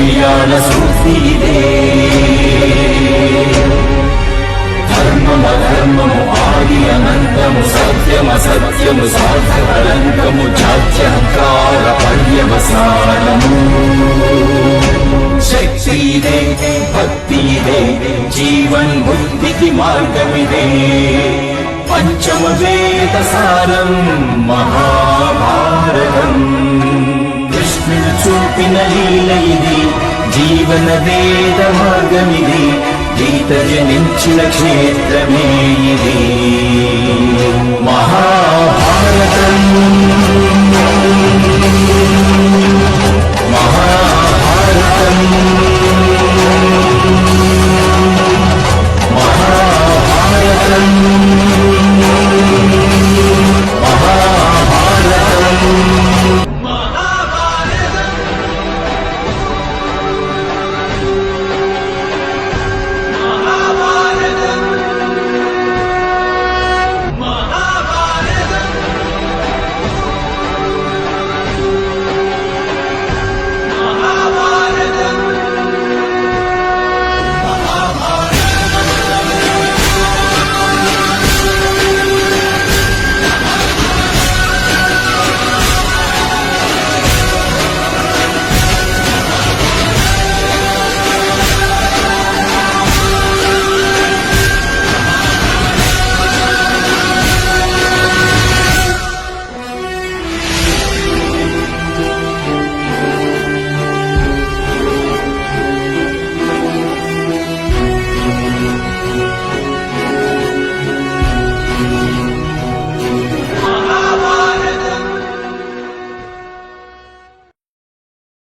కళ్యాణ సూత్రిదే ధర్మము ఆది అనంతము సత్యము సాధకలంకము జాత్యంకార పర్యవసానము శక్తి ఇదే భక్తి ఇదే జీవన్ ముక్తికి మార్గమిదే పంచమ వేద సారం మహాభారతం కృష్ణుడు చూపిన లీల ఇది జీవన వేద మార్గమిది గీత జనించిన క్షేత్రమే ఇది మహాభారతం